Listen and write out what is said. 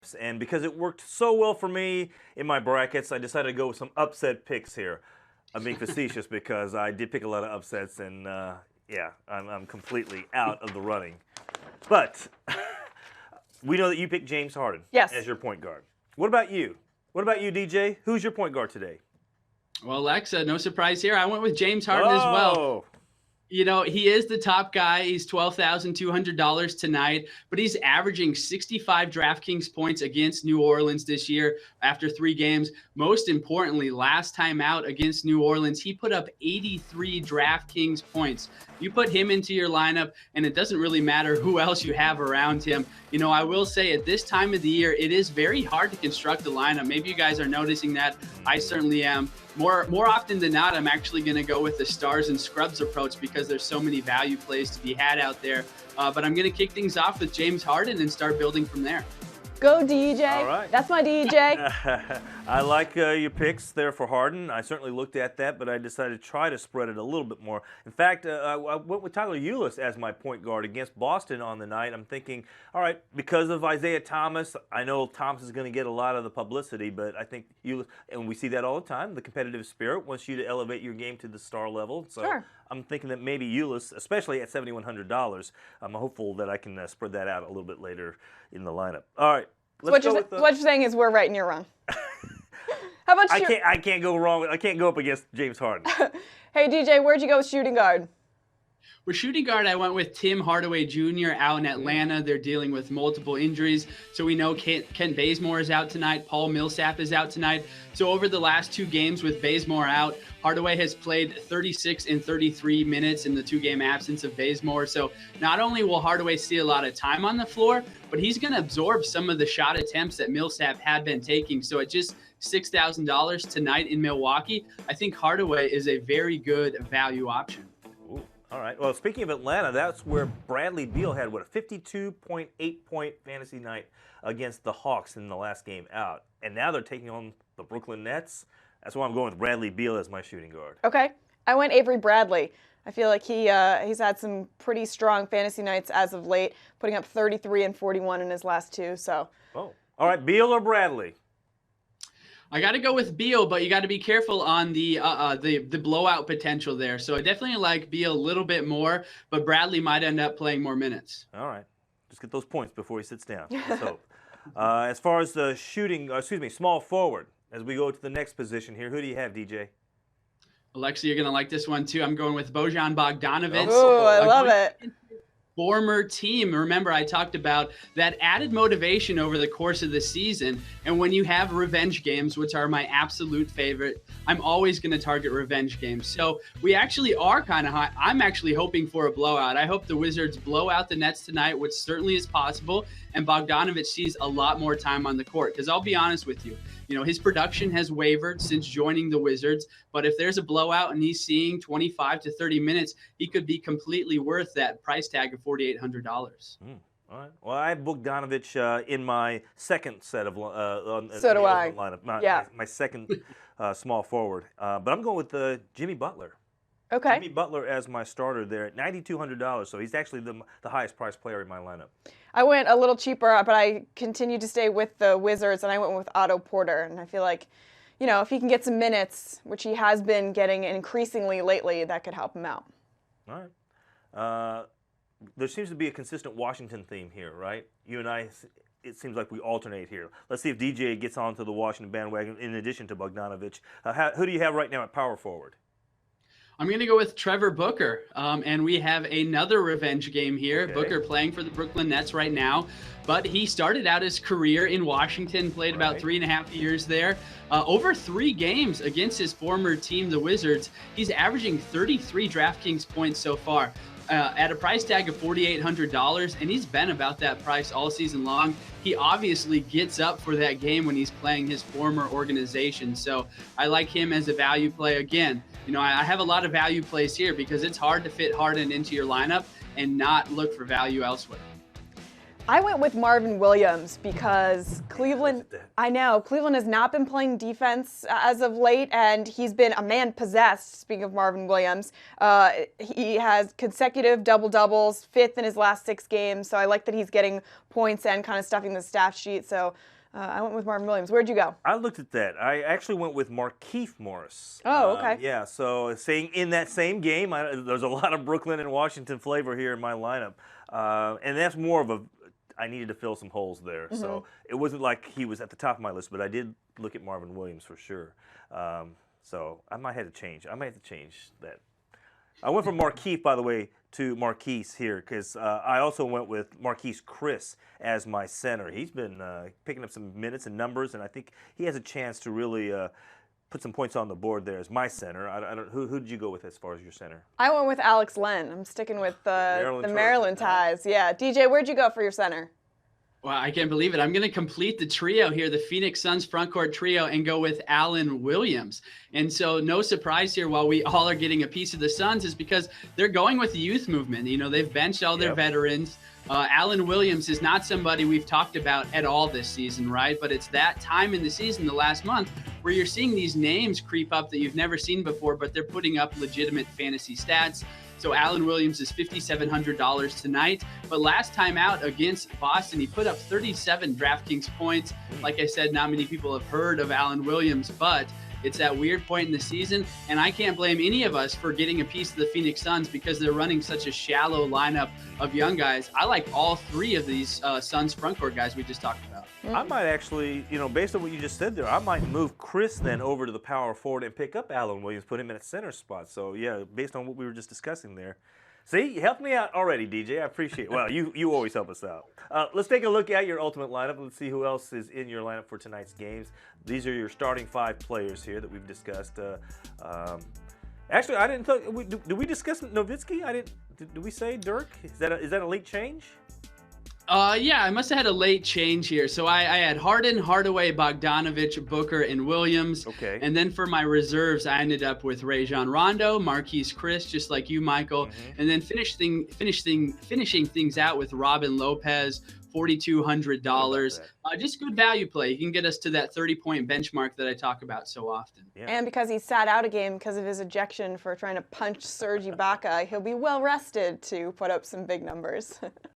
lineups. And because it worked so well for me in my brackets, I decided to go with some upset picks here. I'm being facetious because I did pick a lot of upsets, and yeah, I'm completely out of the running. But we know that you picked James Harden as your point guard. What about you? What about you, DJ? Who's your point guard today? Well, Alexa, no surprise here. I went with James Harden as well. You know, he is the top guy. He's $12,200 tonight, but he's averaging 65 DraftKings points against New Orleans this year after 3 games. Most importantly, last time out against New Orleans, he put up 83 DraftKings points. You put him into your lineup, and it doesn't really matter who else you have around him. You know, I will say at this time of the year, it is very hard to construct a lineup. Maybe you guys are noticing that. I certainly am. More often than not, I'm actually going to go with the stars and scrubs approach because there's so many value plays to be had out there. But I'm going to kick things off with James Harden and start building from there. Go DJ. All right. That's my DJ. I like your picks there for Harden. I certainly looked at that, but I decided to try to spread it a little bit more. In fact, I went with Tyler Ulis as my point guard against Boston on the night. I'm thinking, all right, because of Isaiah Thomas, I know Thomas is going to get a lot of the publicity, but I think Ulis, and we see that all the time, the competitive spirit wants you to elevate your game to the star level. So sure. I'm thinking that maybe Ulis, especially at $7,100, I'm hopeful that I can spread that out a little bit later in the lineup. All right. So what you're saying is we're right and you're wrong. How about you? I can't go wrong. I can't go up against James Harden. Hey, DJ, where'd you go with shooting guard? For shooting guard, I went with Tim Hardaway Jr. out in Atlanta. They're dealing with multiple injuries. So we know Kent Bazemore is out tonight. Paul Millsap is out tonight. So over the last 2 games with Bazemore out, Hardaway has played 36 and 33 minutes in the 2-game absence of Bazemore. So not only will Hardaway see a lot of time on the floor, but he's going to absorb some of the shot attempts that Millsap had been taking. So at just $6,000 tonight in Milwaukee, I think Hardaway is a very good value option. All right. Well, speaking of Atlanta, that's where Bradley Beal had, a 52.8-point fantasy night against the Hawks in the last game out. And now they're taking on the Brooklyn Nets. That's why I'm going with Bradley Beal as my shooting guard. Okay. I went Avery Bradley. I feel like he's had some pretty strong fantasy nights as of late, putting up 33 and 41 in his last 2. So. Oh. All right. Beal or Bradley? I got to go with Beal, but you got to be careful on the blowout potential there. So I definitely like Beal a little bit more, but Bradley might end up playing more minutes. All right. Just get those points before he sits down. Let's hope. As far as the small forward, as we go to the next position here, who do you have, DJ? Alexa, you're going to like this one too. I'm going with Bojan Bogdanovic. Oh, I love it. Former team. Remember, I talked about that added motivation over the course of the season. And when you have revenge games, which are my absolute favorite, I'm always going to target revenge games. So we actually are kind of high. I'm actually hoping for a blowout. I hope the Wizards blow out the Nets tonight, which certainly is possible. And Bogdanovic sees a lot more time on the court. Because I'll be honest with you, his production has wavered since joining the Wizards, but if there's a blowout and he's seeing 25 to 30 minutes, he could be completely worth that price tag of $4,800. All right. Well, I have Bogdanovic in my second set of so do I. lineup. My second small forward. But I'm going with Jimmy Butler. Okay. Jimmy Butler as my starter there at $9,200, so he's actually the highest priced player in my lineup. I went a little cheaper, but I continued to stay with the Wizards, and I went with Otto Porter. And I feel like, if he can get some minutes, which he has been getting increasingly lately, that could help him out. All right. There seems to be a consistent Washington theme here, right? You and I, it seems like we alternate here. Let's see if DJ gets onto the Washington bandwagon in addition to Bogdanovic. Who do you have right now at power forward? I'm going to go with Trevor Booker, and we have another revenge game here. Okay. Booker playing for the Brooklyn Nets right now, but he started out his career in Washington, played about 3.5 years there. Over 3 games against his former team, the Wizards, he's averaging 33 DraftKings points so far. At a price tag of $4,800, and he's been about that price all season long. He obviously gets up for that game when he's playing his former organization. So I like him as a value play. Again, I have a lot of value plays here because it's hard to fit Harden into your lineup and not look for value elsewhere. I went with Marvin Williams because Cleveland has not been playing defense as of late, and he's been a man possessed, speaking of Marvin Williams. He has consecutive double-doubles, 5th in his last 6 games, so I like that he's getting points and kind of stuffing the stat sheet. So I went with Marvin Williams. Where'd you go? I looked at that. I actually went with Markieff Morris. Oh, okay. Yeah, so saying in that same game, there's a lot of Brooklyn and Washington flavor here in my lineup. And that's more of I needed to fill some holes there. So it wasn't like he was at the top of my list, but I did look at Marvin Williams for sure. So I might have to change. I might have to change that. I went from Markieff, by the way, to Marquise here because I also went with Marquise Chris as my center. He's been picking up some minutes and numbers, and I think he has a chance to really put some points on the board there as my center. I don't. Who did you go with as far as your center? I went with Alex Len. I'm sticking with the Maryland ties. Yeah. DJ, where'd you go for your center? Well, I can't believe it. I'm going to complete the trio here, the Phoenix Suns frontcourt trio, and go with Alan Williams. And so no surprise here while we all are getting a piece of the Suns is because they're going with the youth movement. You know, they've benched all their veterans. Alan Williams is not somebody we've talked about at all this season, right? But it's that time in the season, the last month, where you're seeing these names creep up that you've never seen before, but they're putting up legitimate fantasy stats. So Alan Williams is $5,700 tonight. But last time out against Boston, he put up 37 DraftKings points. Like I said, not many people have heard of Alan Williams, but it's that weird point in the season, and I can't blame any of us for getting a piece of the Phoenix Suns because they're running such a shallow lineup of young guys. I like all three of these Suns frontcourt guys we just talked about. I might actually, based on what you just said there, I might move Chris then over to the power forward and pick up Alan Williams, put him in a center spot. So, yeah, based on what we were just discussing there. See, you helped me out already, DJ. I appreciate it. Well, you always help us out. Let's take a look at your ultimate lineup. Let's see who else is in your lineup for tonight's games. These are your starting 5 players here that we've discussed. Actually, I didn't think. Did we discuss Nowitzki? Did we say Dirk? Is that a late change? Yeah, I must have had a late change here. So I had Harden, Hardaway, Bogdanovich, Booker, and Williams. Okay. And then for my reserves, I ended up with Rajon Rondo, Marquise Chris, just like you, Michael. And then finishing things out with Robin Lopez, $4,200. Just good value play. You can get us to that 30-point benchmark that I talk about so often. Yeah. And because he sat out a game because of his ejection for trying to punch Serge Ibaka, he'll be well rested to put up some big numbers.